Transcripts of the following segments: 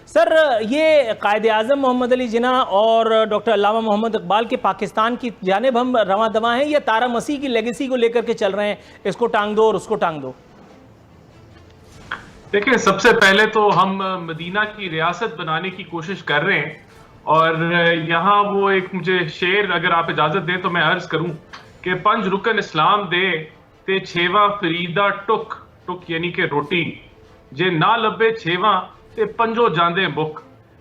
Sir, ये कायद-ए-आज़म मोहम्मद अली जिन्ना और doctor अल्लामा मोहम्मद इकबाल के पाकिस्तान की जानिब हम रवां दवां हैं या तारा मसीह की लेगेसी को लेकर के चल रहे हैं, इसको टांग दो और उसको टांग दो? देखिए, सबसे पहले तो हम मदीना की रियासत बनाने की कोशिश कर रहे हैं और यहाँ वो एक मुझे शेर अगर आप इजाजत दें तो मैं अर्ज करूं कि पंज रुकन इस्लाम दे ते छेवा फरीदा टुक टुक यानी कि रोटी जे ना लब्बे छेवा ते पंजो जांदे बुक।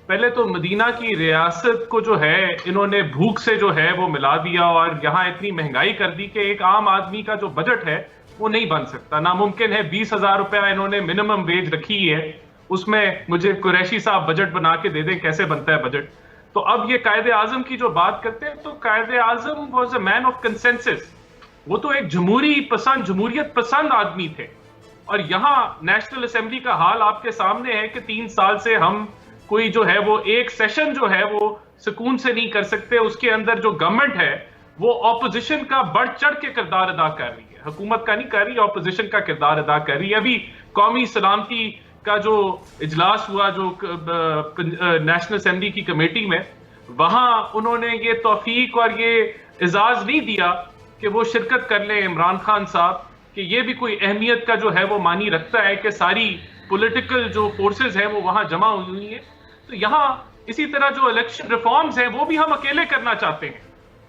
पहले तो मदीना की रियासत को जो है इन्होंने भूख से जो है वो मिला दिया और यहाँ इतनी महंगाई कर दी कि एक आम आदमी का जो बजट है वो नहीं बन सकता, नामुमकिन है। 20,000 रुपया इन्होंने मिनिमम वेज रखी है, उसमें मुझे कुरैशी साहब बजट बना के दे दें कैसे बनता है बजट। तो अब ये कायदे आजम की जो बात करते हैं तो Quaid-e Azam was a man of consensus, वो तो एक जमहूरियत पसंद आदमी थे। और यहाँ नेशनल असेंबली का हाल आपके सामने है कि 3 साल से हम कोई जो है वो एक सेशन जो है वो सुकून से नहीं कर सकते। उसके अंदर जो गवर्नमेंट है वो ऑपोजिशन का बढ़ चढ़ के किरदार अदा कर रही है, हुकूमत का नहीं कर रही, ऑपोजिशन का किरदार अदा कर रही है। अभी कौमी सलामती का जो इजलास हुआ जो नेशनल असेंबली की कमेटी में, वहां उन्होंने ये तौफीक और ये एजाज नहीं दिया कि वो शिरकत कर ले इमरान खान साहब, कि ये भी कोई अहमियत का जो है वो मानी रखता है कि सारी पॉलिटिकल जो फोर्सेस हैं वो वहां जमा हुई हैं। तो यहाँ इसी तरह जो इलेक्शन रिफॉर्म्स हैं वो भी हम अकेले करना चाहते हैं,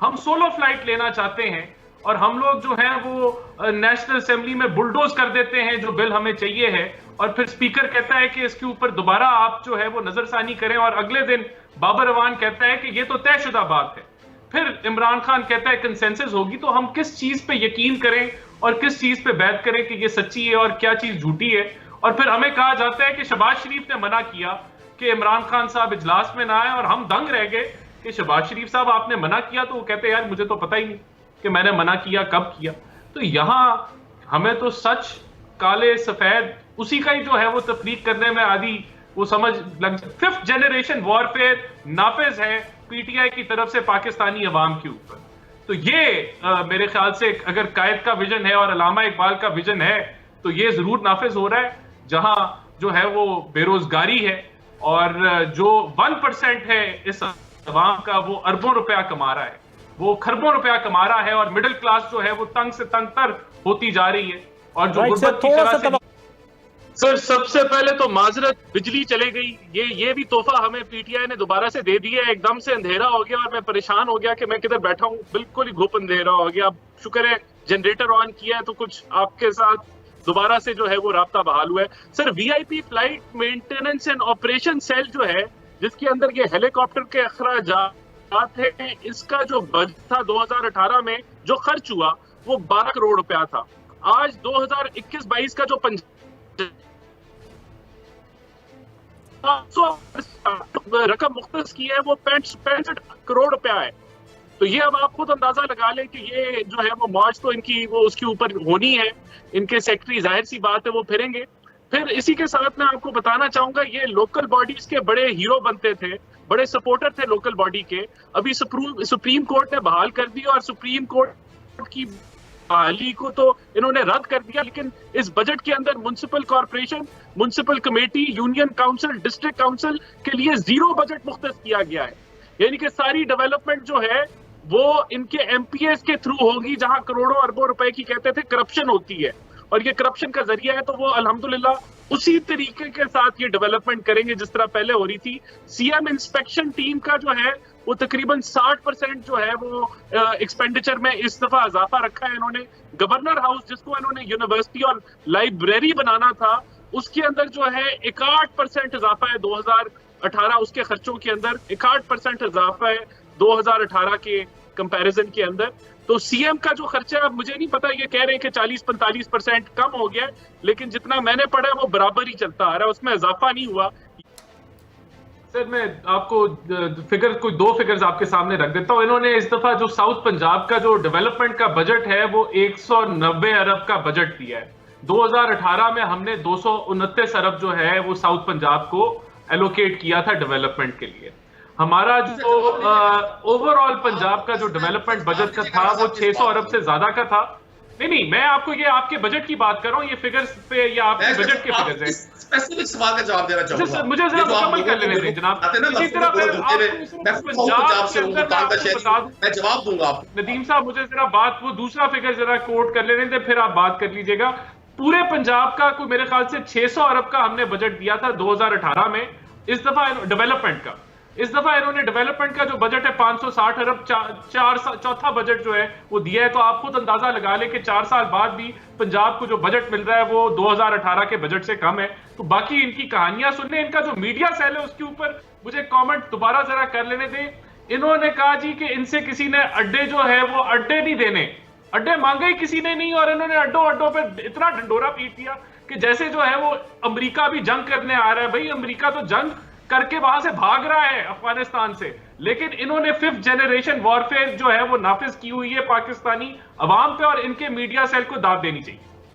हम सोलो फ्लाइट लेना चाहते हैं और हम लोग जो है वो नेशनल असेंबली में बुलडोज कर देते हैं जो बिल हमें चाहिए है, और फिर स्पीकर कहता है कि इसके ऊपर दोबारा आप जो है वो नजरसानी करें, और अगले दिन बाबर अवान कहता है कि ये तो तयशुदा बात है। फिर इमरान खान कहता है कंसेंसस होगी। तो हम किस चीज पे यकीन करें और किस चीज पे बैत करें कि ये सच्ची है और क्या चीज झूठी है। और फिर हमें कहा जाता है कि शहबाज शरीफ ने मना किया कि इमरान खान साहब इजलास में ना आए, और हम दंग रह गए कि शहबाज शरीफ साहब आपने मना किया। तो वो कहते यार मुझे तो पता ही नहीं कि मैंने मना किया, कब किया। तो यहां हमें तो सच काले सफेद उसी का ही जो है वो तफरीक करने में आदि वो समझ लग। 5th जनरेशन वॉरफेयर नाफिज है पीटीआई की तरफ से पाकिस्तानी अवाम के ऊपर। तो ये मेरे ख्याल से अगर कायद का विजन है और अल्लामा इकबाल का विजन है तो ये जरूर नाफिज हो रहा है, जहां जो है वो बेरोजगारी है और जो 1% है इस अवाम का वो अरबों रुपया कमा रहा है, वो खरबों रुपया कमा रहा है, और मिडिल क्लास जो है वो तंग से तंग तर होती जा रही है। और जो गुर्बत की तरह से सर, सबसे पहले तो माजरत, बिजली चले गई, ये भी तोहफा हमें पीटीआई ने दोबारा से दे दिया। एकदम से अंधेरा हो गया और मैं परेशान हो गया कि मैं किधर बैठा हूँ, बिल्कुल ही घुप अंधेरा हो गया। अब शुक्र है जनरेटर ऑन किया है तो कुछ आपके साथ दोबारा से जो है वो राब्ता बहाल हुआ है। Sir, VIP flight maintenance and operation cell जो है, जिसके अंदर ये हेलीकॉप्टर के अखराजात है, इसका जो बजट था 2018 में जो खर्च हुआ वो 12 करोड़ रुपया था। आज 2021-22 का जो रकम मुख्तस की है वो 65 करोड़ रुपया है। तो ये अब आप खुद अंदाजा लगा लें कि ये जो है वो मौज तो इनकी वो उसके ऊपर होनी है। इनके सेक्रेटरी जाहिर सी बात है वो फिरेंगे। फिर इसी के साथ मैं आपको बताना चाहूंगा, ये लोकल बॉडीज के बड़े हीरो बनते थे, बड़े सपोर्टर थे लोकल बॉडी के। अभी सुप्रीम कोर्ट ने बहाल कर दिया और सुप्रीम कोर्ट की बहाली को तो इन्होंने रद्द कर दिया। लेकिन इस बजट के अंदर municipal corporation, municipal committee, union council, district council के लिए 0 बजट मुख्तस किया गया है। यानी कि सारी डेवलपमेंट जो है वो इनके एमपीएस के थ्रू होगी, जहां करोड़ों अरबों रुपए की कहते थे करप्शन होती है, और ये करप्शन का जरिया है। तो वो अल्हम्दुलिल्लाह उसी तरीके के साथ ये डेवलपमेंट करेंगे जिस तरह पहले हो रही थी। सीएम इंस्पेक्शन टीम का जो है वो तकरीबन 60% जो है वो एक्सपेंडिचर में इस दफा इजाफा रखा है इन्होंने। गवर्नर हाउस, जिसको इन्होंने यूनिवर्सिटी और लाइब्रेरी बनाना था, उसके अंदर जो है 61% इजाफा है 2018 उसके खर्चों के अंदर 61% इजाफा है 2018 के कंपैरिजन के अंदर। तो सीएम का जो खर्चा, अब मुझे नहीं पता, ये कह रहे हैं कि 40-45% कम हो गया, लेकिन जितना मैंने पढ़ा वो बराबर ही चलता आ रहा है, उसमें इजाफा नहीं हुआ। सर, मैं आपको कोई 2 फिगर्स आपके सामने रख देता हूं। इन्होंने इस दफा जो साउथ पंजाब का जो डेवलपमेंट का बजट है वो 190 अरब का बजट दिया है। 2018 में हमने 229 अरब जो है वो साउथ पंजाब को एलोकेट किया था डेवलपमेंट के लिए। हमारा जो ओवरऑल पंजाब का जो डेवलपमेंट बजट का था वो 600 अरब से ज्यादा का था। नहीं, मैं आपको ये आपके बजट की बात कर रहा हूँ, ये फिगर्स पे या आपके बजट के फिगर्स हैं। स्पेसिफिक सवाल का जवाब देना चाहूंगा। मुझे जरा मुकम्मल कर लेने दें जनाब। इसी तरह मैं जवाब दूंगा आपको। नदीम साहब, मुझे जरा बात वो दूसरा फिगर जरा कोट कर लेने दें, फिर आप बात कर लीजिएगा। पूरे पंजाब का कोई मेरे ख्याल से 600 अरब का हमने बजट दिया था 2018 में। इस दफा डेवलपमेंट का, इस दफा इन्होंने डेवलपमेंट का जो बजट है 560 अरब, चौथा बजट जो है वो दिया है। तो आप खुद अंदाजा लगा लें कि 4 साल बाद भी पंजाब को जो बजट मिल रहा है वो 2018 के बजट से कम है। तो बाकी इनकी कहानियां सुनने, इनका जो मीडिया सेल है उसके ऊपर मुझे कमेंट दोबारा जरा कर लेने दें। इन्होंने कहा जी कि इनसे किसी ने अड्डे जो है वो अड्डे नहीं देने, अड्डे मांगे ही किसी ने नहीं, और इन्होंने अड्डों पे इतना ढंडोरा पीट दिया कि जैसे जो है वो अमेरिका भी जंग करने आ रहा है। भाई अमेरिका तो जंग करके वहां से भाग रहा है अफगानिस्तान से, लेकिन इन्होंने 5th जनरेशन वॉरफेयर जो है वो नाफिज की हुई है पाकिस्तानी अवाम पे, और इनके मीडिया सेल को दाद देनी चाहिए।